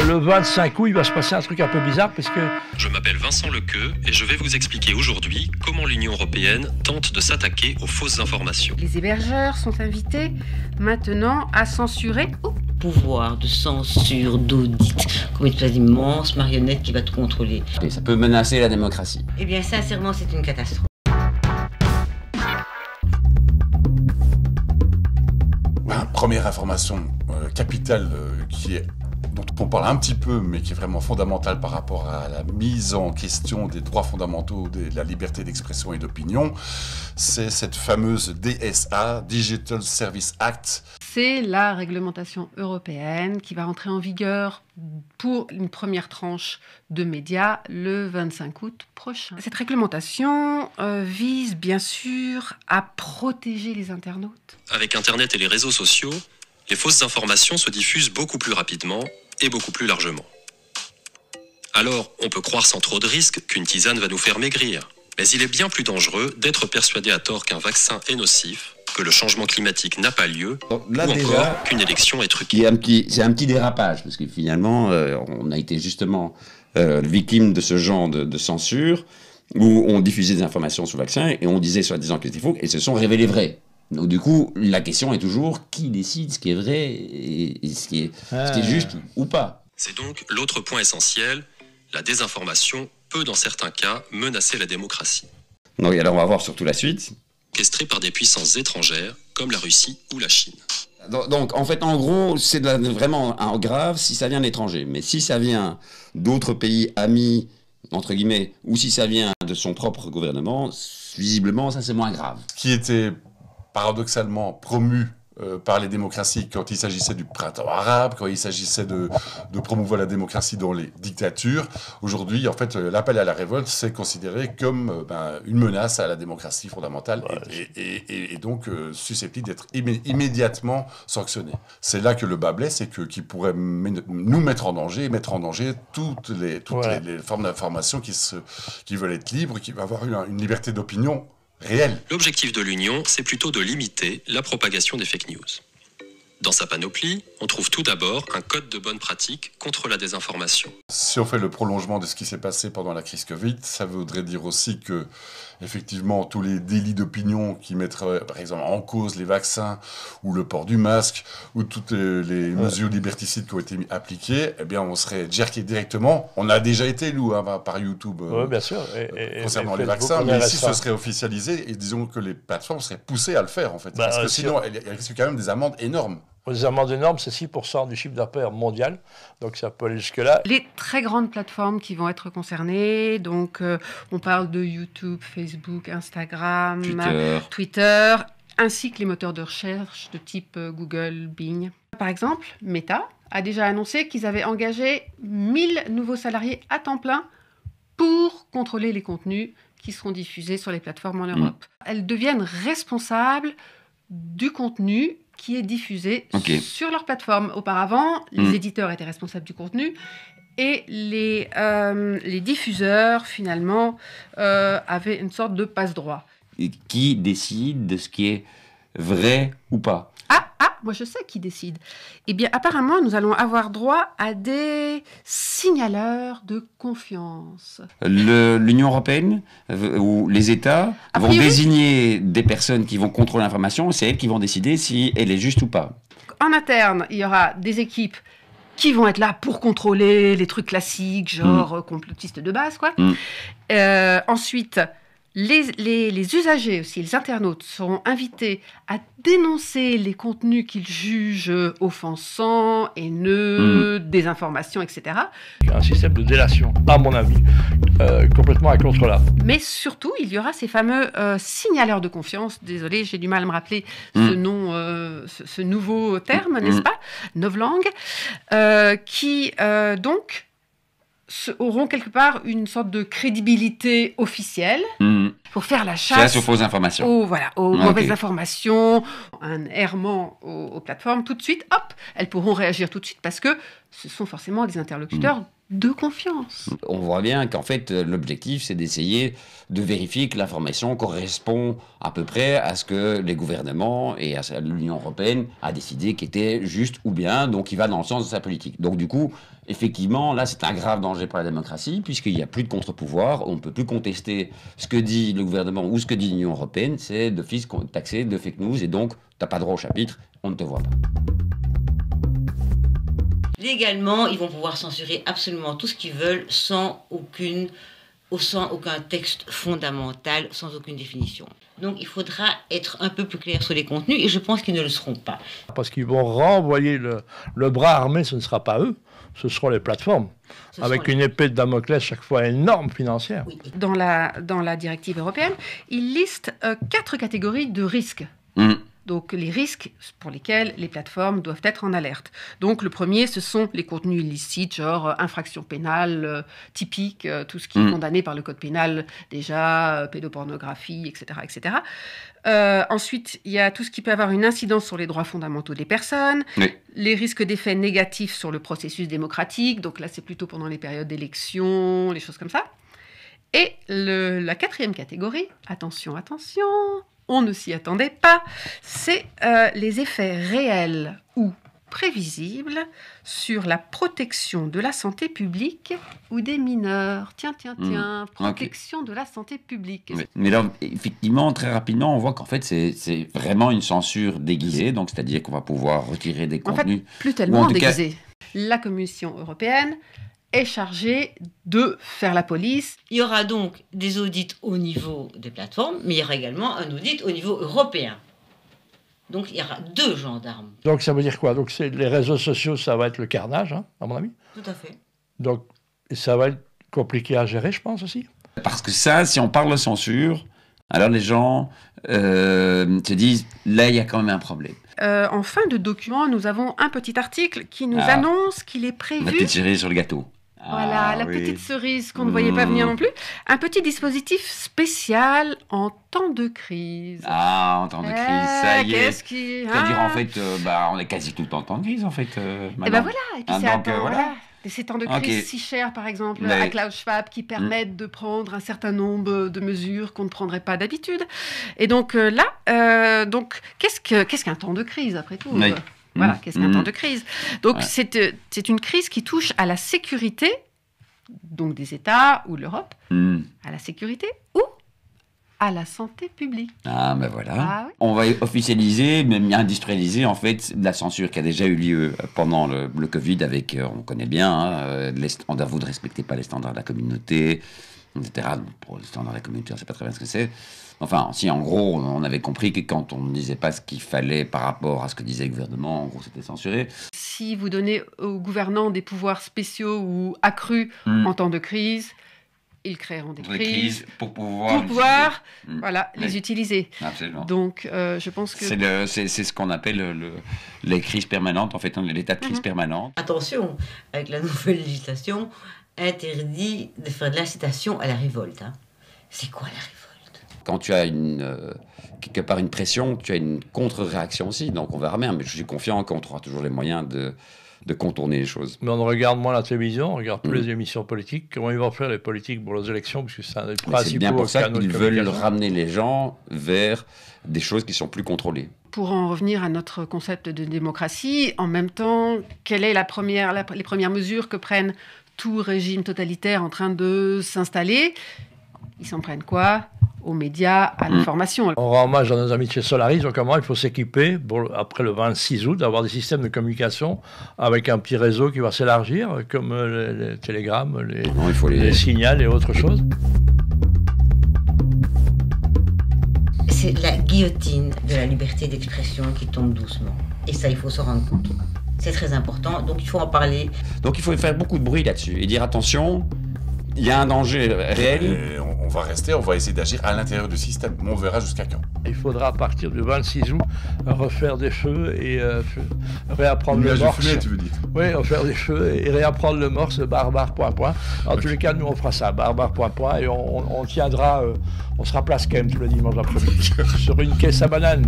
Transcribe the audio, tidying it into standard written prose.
le 25 août, il va se passer un truc un peu bizarre parce que... Je m'appelle Vincent Lequeux et je vais vous expliquer aujourd'hui comment l'Union européenne tente de s'attaquer aux fausses informations. Les hébergeurs sont invités maintenant à censurer... pouvoir de censure, d'audit, comme une espèce d'immense marionnette qui va tout contrôler. Et ça peut menacer la démocratie. Eh bien, sincèrement, c'est une catastrophe. Première information capitale dont on parle un petit peu, mais qui est vraiment fondamentale par rapport à la mise en question des droits fondamentaux, de la liberté d'expression et d'opinion, c'est cette fameuse DSA, Digital Service Act. C'est la réglementation européenne qui va entrer en vigueur pour une première tranche de médias le 25 août prochain. Cette réglementation vise bien sûr à protéger les internautes. Avec Internet et les réseaux sociaux, les fausses informations se diffusent beaucoup plus rapidement et beaucoup plus largement. Alors, on peut croire sans trop de risques qu'une tisane va nous faire maigrir. Mais il est bien plus dangereux d'être persuadé à tort qu'un vaccin est nocif, que le changement climatique n'a pas lieu, Là, ou déjà, encore qu'une élection est truquée. c'est un petit dérapage, parce que finalement, on a été justement victime de ce genre de censure, où on diffusait des informations sur le vaccin, et on disait soi-disant que c'était faux, et se sont révélés vrais. Donc du coup, la question est toujours qui décide ce qui est vrai et ce qui est juste ou pas. C'est donc l'autre point essentiel, la désinformation peut dans certains cas menacer la démocratie. Donc alors on va voir surtout la suite. Orchestrée par des puissances étrangères comme la Russie ou la Chine. Donc en fait, en gros, c'est vraiment grave si ça vient de l'étranger. Mais si ça vient d'autres pays amis, entre guillemets, ou si ça vient de son propre gouvernement, visiblement, ça c'est moins grave. Qui était paradoxalement promu par les démocraties quand il s'agissait du printemps arabe, quand il s'agissait de promouvoir la démocratie dans les dictatures. Aujourd'hui, en fait, l'appel à la révolte, c'est considéré comme une menace à la démocratie fondamentale et donc susceptible d'être immédiatement sanctionné. C'est là que le bas blesse et qui pourrait nous mettre en danger, toutes les formes d'information qui veulent être libres, qui veulent avoir une liberté d'opinion réel. L'objectif de l'Union, c'est plutôt de limiter la propagation des fake news. Dans sa panoplie, on trouve tout d'abord un code de bonne pratique contre la désinformation. Si on fait le prolongement de ce qui s'est passé pendant la crise Covid, ça voudrait dire aussi que, effectivement, tous les délits d'opinion qui mettraient, par exemple, en cause les vaccins, ou le port du masque, ou toutes les mesures liberticides qui ont été appliquées, eh bien, on serait jerké directement. On a déjà été, nous, par YouTube, bien sûr. concernant les vaccins, mais ici, ce serait officialisé, et disons que les plateformes seraient poussées à le faire, en fait. Parce que sinon, il risque quand même des amendes énormes. Les amendes énormes, c'est 6% du chiffre d'affaires mondial, donc ça peut aller jusque-là. Les très grandes plateformes qui vont être concernées, donc on parle de YouTube, Facebook, Instagram, Twitter, ainsi que les moteurs de recherche de type Google, Bing. Par exemple, Meta a déjà annoncé qu'ils avaient engagé 1000 nouveaux salariés à temps plein pour contrôler les contenus qui seront diffusés sur les plateformes en Europe. Elles deviennent responsables du contenu qui est diffusé sur leur plateforme. Auparavant, les éditeurs étaient responsables du contenu et les diffuseurs, finalement, avaient une sorte de passe-droit. Et qui décide de ce qui est vrai ou pas? Moi je sais qui décide. Eh bien, apparemment, nous allons avoir droit à des signaleurs de confiance. L'Union européenne ou les États vont désigner des personnes qui vont contrôler l'information, et c'est elles qui vont décider si elle est juste ou pas. En interne, il y aura des équipes qui vont être là pour contrôler les trucs classiques, genre complotistes de base, quoi. Ensuite, les usagers aussi, les internautes, seront invités à dénoncer les contenus qu'ils jugent offensants, haineux, désinformation, etc. Un système de délation, à mon avis, complètement incontrôlable. Mais surtout, il y aura ces fameux signaleurs de confiance. Désolé, j'ai du mal à me rappeler ce nom, ce nouveau terme, n'est-ce pas? Novlangue, qui donc auront quelque part une sorte de crédibilité officielle pour faire la chasse aux fausses informations. Aux mauvaises informations, un errement aux plateformes. Tout de suite, hop, elles pourront réagir tout de suite parce que ce sont forcément des interlocuteurs de confiance. On voit bien qu'en fait, l'objectif, c'est d'essayer de vérifier que l'information correspond à peu près à ce que les gouvernements et à l'Union européenne a décidé qui était juste ou bien, donc qui va dans le sens de sa politique. Donc du coup, effectivement, là, c'est un grave danger pour la démocratie, puisqu'il n'y a plus de contre-pouvoir, on ne peut plus contester ce que dit le gouvernement ou ce que dit l'Union européenne, c'est d'office taxé de fake news, et donc, tu n'as pas droit au chapitre, on ne te voit pas. Légalement, ils vont pouvoir censurer absolument tout ce qu'ils veulent sans aucun texte fondamental, sans aucune définition. Donc il faudra être un peu plus clair sur les contenus et je pense qu'ils ne le seront pas. Parce qu'ils vont renvoyer le bras armé, ce ne sera pas eux, ce seront les plateformes, avec une épée de Damoclès chaque fois énorme financière. Oui. Dans la directive européenne, ils listent 4 catégories de risques. Donc les risques pour lesquels les plateformes doivent être en alerte. Donc le premier, ce sont les contenus illicites, genre infractions pénales typiques, tout ce qui est condamné par le code pénal déjà, pédopornographie, etc. etc. Ensuite, il y a tout ce qui peut avoir une incidence sur les droits fondamentaux des personnes, les risques d'effets négatifs sur le processus démocratique, donc là c'est plutôt pendant les périodes d'élection, les choses comme ça. Et la 4e catégorie, attention, on ne s'y attendait pas, c'est les effets réels ou prévisibles sur la protection de la santé publique ou des mineurs. Tiens, protection de la santé publique. Mais là, effectivement, très rapidement, on voit qu'en fait, c'est vraiment une censure déguisée, donc c'est-à-dire qu'on va pouvoir retirer des contenus. En fait, plus tellement déguisée. La Commission européenne est chargée de faire la police. Il y aura donc des audits au niveau des plateformes, mais il y aura également un audit au niveau européen. Donc il y aura 2 gendarmes. Donc ça veut dire quoi? Donc les réseaux sociaux, ça va être le carnage, hein, à mon avis. Tout à fait. Donc ça va être compliqué à gérer, je pense aussi. Parce que ça, si on parle de censure, alors les gens se disent, là, il y a quand même un problème. En fin de document, nous avons un petit article qui nous annonce qu'il est prévu... La petite cerise sur le gâteau. Voilà, la petite cerise qu'on ne voyait pas venir non plus. Un petit dispositif spécial en temps de crise. Ah, en temps de crise, ça y est. Qu'est-ce qui... C'est-à-dire, en fait, on est quasi tout le temps en temps de crise, en fait. Et ben voilà, et puis ces temps de crise si chers, par exemple, à Klaus Schwab, qui permettent de prendre un certain nombre de mesures qu'on ne prendrait pas d'habitude. Et donc qu'est-ce qu'un temps de crise, après tout? Voilà, qu'est-ce qu'un temps de crise? Donc, c'est une crise qui touche à la sécurité, donc des États ou l'Europe, à la sécurité ou à la santé publique. Ah, ben voilà. Ah, oui. On va officialiser, même industrialiser, en fait, la censure qui a déjà eu lieu pendant le Covid avec, on connaît bien, vous ne respectez pas les standards de la communauté, etc. Pour les standards de la communauté, on ne sait pas très bien ce que c'est. Enfin, si en gros, on avait compris que quand on ne disait pas ce qu'il fallait par rapport à ce que disait le gouvernement, en gros, c'était censuré. Si vous donnez aux gouvernants des pouvoirs spéciaux ou accrus en temps de crise, ils créeront des crises pour pouvoir les utiliser. Absolument. Donc, je pense que... C'est ce qu'on appelle les crises permanentes, en fait, l'état de crise permanente. Attention, avec la nouvelle législation, interdit de faire de l'incitation à la révolte. Hein. C'est quoi la révolte? Quand tu as quelque part une pression, tu as une contre-réaction aussi. Donc on verra bien, mais je suis confiant qu'on trouvera toujours les moyens de contourner les choses. Mais on regarde moins la télévision, on regarde plus les émissions politiques. Comment ils vont faire les politiques pour les élections? Parce que c'est un des principaux. C'est bien pour ça qu'ils veulent ramener les gens vers des choses qui sont plus contrôlées. Pour en revenir à notre concept de démocratie, en même temps, quelle est les premières mesures que prennent tout régime totalitaire en train de s'installer? Ils s'en prennent quoi? Aux médias, à l'information. On rend hommage à nos amis de chez Solaris, donc comment il faut s'équiper, après le 26 août, d'avoir des systèmes de communication avec un petit réseau qui va s'élargir, comme les télégrammes, les signals et autres choses. C'est la guillotine de la liberté d'expression qui tombe doucement. Et ça, il faut se rendre compte. C'est très important, donc il faut en parler. Donc il faut faire beaucoup de bruit là-dessus et dire attention, il y a un danger réel. On va essayer d'agir à l'intérieur du système. On verra jusqu'à quand. Il faudra, à partir du 26 août, refaire des feux et réapprendre le morse. Fumée, tu veux dire? Oui, refaire des feux et réapprendre le morse barbare, point. En tous les cas, nous, on fera ça, barbare, point. Et on tiendra, on sera place Kem tous les dimanches après-midi, sur une caisse à bananes.